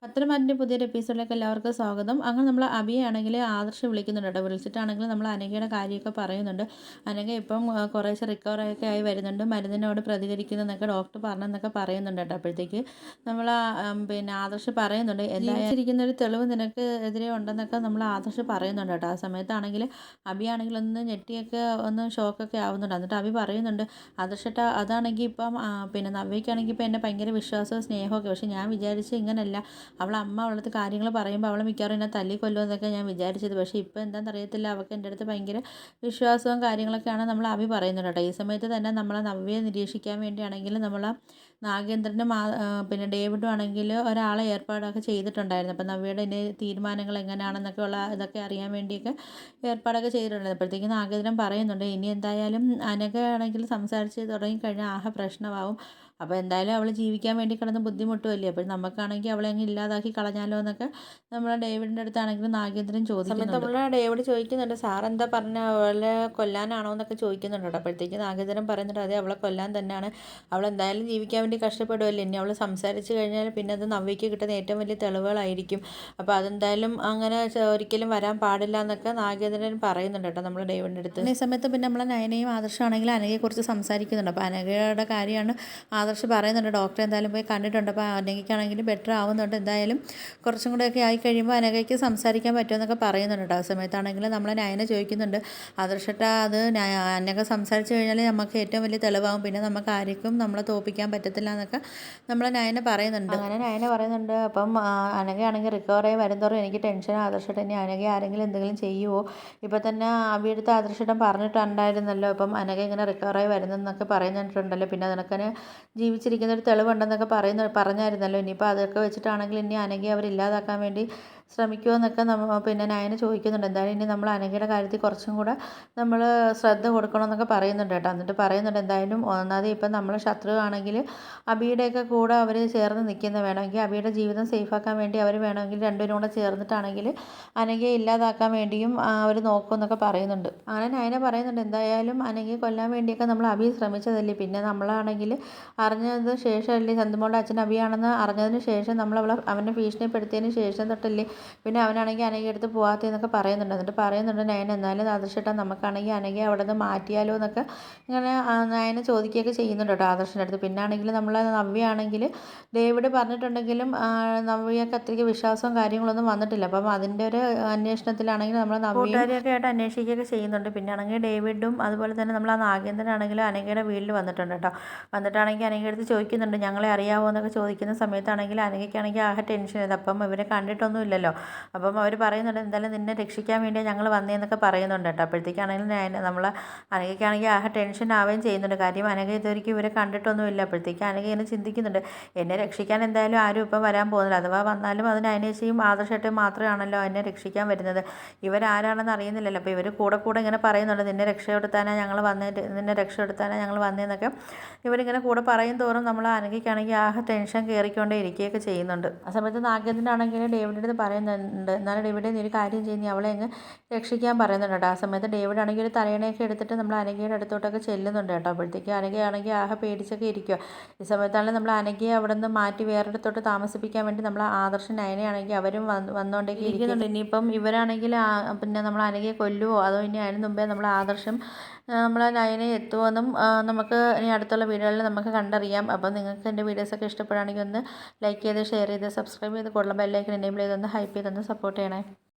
പത്തനംതിട്ട പുതിയൊരു എപ്പിസോഡിലേക്ക് എല്ലാവർക്കും സ്വാഗതം. അങ്ങനെ നമ്മൾ അഭിയാണെങ്കിൽ ആദർശ് വിളിക്കുന്നുണ്ട് കേട്ടോ. വിളിച്ചിട്ടാണെങ്കിൽ നമ്മൾ അനഘയുടെ കാര്യമൊക്കെ പറയുന്നുണ്ട്. അനഘ ഇപ്പം കുറേശ്ശെ റിക്കവറൊക്കെ ആയി വരുന്നുണ്ട്, മരുന്നിനോട് പ്രതികരിക്കുന്നതെന്നൊക്കെ ഡോക്ടർ പറഞ്ഞെന്നൊക്കെ പറയുന്നുണ്ട് കേട്ടോ. അപ്പോഴത്തേക്ക് നമ്മൾ ആദർശ് പറയുന്നുണ്ട്, എന്തായിരിക്കുന്ന ഒരു തെളിവ് നിനക്ക് എതിരെ ഉണ്ടെന്നൊക്കെ നമ്മൾ ആദർശ് പറയുന്നുണ്ട് കേട്ടോ. ആ സമയത്താണെങ്കിൽ അഭിയാണെങ്കിൽ ഒന്ന് ഞെട്ടിയൊക്കെ ഒന്ന് ഷോക്കൊക്കെ ആവുന്നുണ്ട്. എന്നിട്ട് അഭി പറയുന്നുണ്ട്, ആദർശേട്ട അതാണെങ്കിൽ ഇപ്പം നവ്യയ്ക്കാണെങ്കിൽ ഇപ്പം എന്നെ ഭയങ്കര വിശ്വാസവും സ്നേഹമൊക്കെ, പക്ഷെ ഞാൻ വിചാരിച്ച് ഇങ്ങനല്ല, അമ്മ അവളടുത്ത് കാര്യങ്ങൾ പറയുമ്പോൾ അവൾ മിക്കവാറും എന്നെ തല്ലിക്കൊല്ലുമെന്നൊക്കെ ഞാൻ വിചാരിച്ചത്. പക്ഷേ ഇപ്പോൾ എന്താണെന്ന് അറിയത്തില്ല, അവൾക്ക് എൻ്റെ അടുത്ത് ഭയങ്കര വിശ്വാസവും കാര്യങ്ങളൊക്കെയാണ് നമ്മൾ അഭി പറയുന്നത് കേട്ടോ. ഈ സമയത്ത് തന്നെ നമ്മളെ നവ്യയെ നിരീക്ഷിക്കാൻ വേണ്ടിയാണെങ്കിൽ നമ്മൾ നാഗേന്ദ്രനും ഡേവിഡും ആണെങ്കിൽ ഒരാളെ ഏർപ്പാടൊക്കെ ചെയ്തിട്ടുണ്ടായിരുന്നു. അപ്പം നവ്യയുടെ ഇനി തീരുമാനങ്ങൾ എങ്ങനെയാണെന്നൊക്കെ ഉള്ള ഇതൊക്കെ അറിയാൻ വേണ്ടിയൊക്കെ ഏർപ്പാടൊക്കെ ചെയ്തിട്ടുണ്ടായിരുന്നു. അപ്പോഴത്തേക്കും നാഗേന്ദ്രൻ പറയുന്നുണ്ട്, ഇനി എന്തായാലും അനഘ ആണെങ്കിൽ സംസാരിച്ച് തുടങ്ങിക്കഴിഞ്ഞാൽ ആകെ പ്രശ്നമാവും. അപ്പോൾ എന്തായാലും അവൾ ജീവിക്കാൻ വേണ്ടി കിടന്ന് ബുദ്ധിമുട്ടുമല്ലേ, അപ്പോൾ നമുക്കാണെങ്കിൽ അവളെ അങ്ങ് ഇല്ലാതാക്കി കളഞ്ഞാലോ എന്നൊക്കെ നമ്മളെ ഡേവിഡിൻ്റെ അടുത്താണെങ്കിലും നാഗേന്ദ്രൻ ചോദിക്കുന്നുണ്ട്. നമ്മളെ ഡേവിഡ് ചോദിക്കുന്നുണ്ട്, സാർ എന്താ പറഞ്ഞ അവളെ കൊല്ലാനാണോ എന്നൊക്കെ ചോദിക്കുന്നുണ്ട് കേട്ടോ. അപ്പോഴത്തേക്ക് നാഗേന്ദ്രൻ പറയുന്നുണ്ട്, അതെ അവളെ കൊല്ലാൻ തന്നെയാണ്, അവൾ എന്തായാലും ജീവിക്കാൻ വേണ്ടി കഷ്ടപ്പെടുമല്ലേ, ഇനി അവൾ സംസാരിച്ച് കഴിഞ്ഞാൽ പിന്നെ അത് നവ്യയ്ക്ക് കിട്ടുന്ന ഏറ്റവും വലിയ തെളിവുകളായിരിക്കും. അപ്പോൾ അതെന്തായാലും അങ്ങനെ ഒരിക്കലും വരാൻ പാടില്ല എന്നൊക്കെ നാഗേന്ദ്രൻ പറയുന്നുണ്ട് കേട്ടോ നമ്മൾ ഡേവിഡിൻ്റെ അടുത്ത്. ഈ സമയത്ത് പിന്നെ നമ്മളെ നയനയും ആദർശമാണെങ്കിൽ അനഘയെക്കുറിച്ച് സംസാരിക്കുന്നുണ്ട്. അപ്പോൾ അനഘയുടെ കാര്യമാണ് ആദർശ് പറയുന്നുണ്ട്, ഡോക്ടറെ എന്തായാലും പോയി കണ്ടിട്ടുണ്ട്, അപ്പോൾ അനഘയ്ക്കാണെങ്കിൽ ബെറ്റർ ആവുന്നുണ്ട്, എന്തായാലും കുറച്ചും കൂടെയൊക്കെ ആയി കഴിയുമ്പോൾ അനഘയ്ക്ക് സംസാരിക്കാൻ പറ്റുമെന്നൊക്കെ പറയുന്നുണ്ട് കേട്ടോ. ആ സമയത്താണെങ്കിൽ നമ്മൾ നയന ചോദിക്കുന്നുണ്ട്, ആദർശട്ട അത് അനഘ സംസാരിച്ച് കഴിഞ്ഞാൽ നമുക്ക് ഏറ്റവും വലിയ തെളിവാകും, പിന്നെ നമുക്ക് ആർക്കും നമ്മളെ തോൽപ്പിക്കാൻ പറ്റത്തില്ല എന്നൊക്കെ നമ്മൾ നയന പറയുന്നുണ്ട്. അങ്ങനെ നയന പറയുന്നുണ്ട്, അപ്പം അനഘയാണെങ്കിൽ റിക്കവറായി വരുന്നതോറും എനിക്ക് ടെൻഷൻ, ആദർശട്ട ഇനി അനഘ ആരെങ്കിലും എന്തെങ്കിലും ചെയ്യുമോ, ഇപ്പോൾ തന്നെ അവിടുത്തെ ആദർശട്ടം പറഞ്ഞിട്ടുണ്ടായിരുന്നല്ലോ, അപ്പം അനഘ ഇങ്ങനെ റിക്കവറായി വരുന്നതെന്നൊക്കെ പറയുന്നിട്ടുണ്ടല്ലോ, പിന്നെ നിനക്കന് ജീവിച്ചിരിക്കുന്ന ഒരു തെളിവുണ്ടെന്നൊക്കെ പറഞ്ഞായിരുന്നല്ലോ, ഇനിയിപ്പോൾ അതൊക്കെ വെച്ചിട്ടാണെങ്കിൽ ഇനി അനഘയെ അവരില്ലാതാക്കാൻ വേണ്ടി ശ്രമിക്കുമോ എന്നൊക്കെ നയന ചോദിക്കുന്നുണ്ട്. എന്തായാലും ഇനി നമ്മൾ അനഘയുടെ കാര്യത്തിൽ കുറച്ചും കൂടെ നമ്മൾ ശ്രദ്ധ കൊടുക്കണമെന്നൊക്കെ പറയുന്നുണ്ട് കേട്ടോ. എന്നിട്ട് പറയുന്നുണ്ട്, എന്തായാലും ഒന്നാമത് ഇപ്പം നമ്മൾ ശത്രു ആണെങ്കിൽ അബിയുടെയൊക്കെ കൂടെ അവർ ചേർന്ന് നിൽക്കുന്ന, വേണമെങ്കിൽ അബിയുടെ ജീവിതം സേഫാക്കാൻ വേണ്ടി അവർ വേണമെങ്കിൽ രണ്ടുപേരും കൂടെ ചേർന്നിട്ടാണെങ്കിൽ അനഘയെ ഇല്ലാതാക്കാൻ വേണ്ടിയും അവർ നോക്കുമെന്നൊക്കെ പറയുന്നുണ്ട്. അങ്ങനെ നയന പറയുന്നുണ്ട്, എന്തായാലും അനഘയെ കൊല്ലാൻ വേണ്ടിയൊക്കെ നമ്മൾ അബി ശ്രമിച്ചതല്ലേ, പിന്നെ നമ്മളാണെങ്കിൽ അറിഞ്ഞത് ശേഷമല്ലേ, ചന്തുമോളുടെ അച്ഛൻ അഭിയാണെന്ന് അറിഞ്ഞതിന് ശേഷം നമ്മൾ അവനെ ഭീഷണിപ്പെടുത്തിയതിന് ശേഷം തൊട്ടല്ലേ പിന്നെ അവനാണെങ്കിൽ അനഘ എടുത്ത് പോകാത്തതെന്നൊക്കെ പറയുന്നുണ്ട്. എന്നിട്ട് പറയുന്നുണ്ട് നയന, എന്നാലും ആദർശേട്ടാ നമുക്കാണെങ്കിൽ അനഘയെ അവിടെ നിന്ന് മാറ്റിയാലോ എന്നൊക്കെ ഇങ്ങനെ നയന ചോദിക്കുകയൊക്കെ ചെയ്യുന്നുണ്ട് കേട്ടോ ആദർശിൻ്റെ അടുത്ത്. പിന്നെ ആണെങ്കിൽ നമ്മൾ നവ്യയാണെങ്കിൽ ഡേവിഡ് പറഞ്ഞിട്ടുണ്ടെങ്കിലും നവ്യക്ക് അത്രയ്ക്ക് വിശ്വാസവും കാര്യങ്ങളൊന്നും വന്നിട്ടില്ല. അപ്പം അതിൻ്റെ ഒരു അന്വേഷണത്തിലാണെങ്കിൽ നമ്മൾ നവ്യയൊക്കെ ആയിട്ട് അന്വേഷിക്കുകയൊക്കെ ചെയ്യുന്നുണ്ട്. പിന്നെ ആണെങ്കിൽ ഡേവിഡും അതുപോലെ തന്നെ നമ്മൾ നാഗേന്ദ്രനാണെങ്കിലും അനഘയുടെ വീട്ടിൽ വന്നിട്ടുണ്ട് കേട്ടോ. വന്നിട്ടാണെങ്കിൽ അനഘയുടെ അടുത്ത് ചോദിക്കുന്നുണ്ട്, ഞങ്ങളെ അറിയാമോ എന്നൊക്കെ ചോദിക്കുന്ന സമയത്താണെങ്കിൽ അനഘയ്ക്കാണെങ്കിൽ ആകെ ടെൻഷൻ ചെയ്ത്, അപ്പം ഇവരെ കണ്ടിട്ടൊന്നും ഇല്ലല്ലോ, അപ്പം അവർ പറയുന്നുണ്ട്, എന്തായാലും നിന്നെ രക്ഷിക്കാൻ വേണ്ടിയാണ് ഞങ്ങൾ വന്നതെന്നൊക്കെ പറയുന്നുണ്ട് കേട്ടോ. അപ്പോഴത്തേക്കാണെങ്കിൽ നമ്മൾ അനഘയ്ക്കാണെങ്കിൽ ആകെ ടെൻഷൻ ആവുകയും ചെയ്യുന്നുണ്ട്. കാര്യം അനഘ ഇതുവരെയ്ക്കും ഇവരെ കണ്ടിട്ടൊന്നുമില്ല. അപ്പോഴത്തേക്ക് അനഘ ഇങ്ങനെ ചിന്തിക്കുന്നുണ്ട്, എന്നെ രക്ഷിക്കാൻ എന്തായാലും ആരും ഇപ്പം വരാൻ പോകുന്നില്ല, അഥവാ വന്നാലും അതിന് അനേശയും ആദർശമായിട്ടും മാത്രമാണല്ലോ എന്നെ രക്ഷിക്കാൻ വരുന്നത്, ഇവരാരാണെന്ന് അറിയുന്നില്ലല്ലോ. അപ്പോൾ ഇവർ കൂടെ കൂടെ ഇങ്ങനെ പറയുന്നുണ്ട്, നിന്നെ രക്ഷപ്പെടുത്താനാണ് ഞങ്ങൾ വന്നതെന്നൊക്കെ ഇവരിങ്ങനെ കൂടെ പറയും തോറും നമ്മൾ അനഘയ്ക്കാണെങ്കിൽ ആകെ ടെൻഷൻ കയറിക്കൊണ്ടേ ഇരിക്കുകയൊക്കെ ചെയ്യുന്നുണ്ട്. ആ സമയത്ത് നാഗേന്ദ്രനാണെങ്കിൽ ഡേവിഡിൻ്റെ അടുത്ത് പറയുന്നുണ്ട്, എന്നാലും ഡേവിഡ് നീ ഒരു കാര്യം ചെയ്യുന്ന അവളെ അങ്ങ് രക്ഷിക്കാൻ പറയുന്നുണ്ട് കേട്ടോ. ആ സമയത്ത് ഡേവിഡ് ആണെങ്കിൽ ഒരു തലയണയൊക്കെ എടുത്തിട്ട് നമ്മൾ അനഘയുടെ അടുത്തോട്ടൊക്കെ ചെല്ലുന്നുണ്ട് കേട്ടോ. അപ്പോഴത്തേക്ക് അനഘയാണെങ്കിൽ ആകെ പേടിച്ചൊക്കെ ഇരിക്കുക. ഈ സമയത്താണെങ്കിൽ നമ്മൾ അനഘയെ അവിടെ നിന്ന് മാറ്റി വേറൊരിടത്തോട്ട് താമസിപ്പിക്കാൻ വേണ്ടി നമ്മൾ ആദർശൻ നയനയാണെങ്കിൽ അവരും വന്നുകൊണ്ടേക്ക് ഇരിക്കുന്നുണ്ട്. ഇനിയിപ്പം ഇവരാണെങ്കിൽ പിന്നെ നമ്മൾ അനഘയെ കൊല്ലുവോ, അതോ ഇനി അതിന് മുമ്പേ നമ്മൾ ആദർശം നമ്മളെ നയനെ എത്തുമെന്നും നമുക്ക് ഇനി അടുത്തുള്ള വീഡിയോകളിൽ നമുക്ക് കണ്ടറിയാം. അപ്പോൾ നിങ്ങൾക്ക് എൻ്റെ വീഡിയോസൊക്കെ ഇഷ്ടപ്പെടുകയാണെങ്കിൽ ഒന്ന് ലൈക്ക് ചെയ്ത് ഷെയർ ചെയ്ത് സബ്സ്ക്രൈബ് ചെയ്ത് കൂടുതൽ ബെല്ലൈക്കൻ എനേബിൾ ചെയ്തൊന്ന് ഹൈപ്പ് ചെയ്തൊന്ന് സപ്പോർട്ട് ചെയ്യണേ.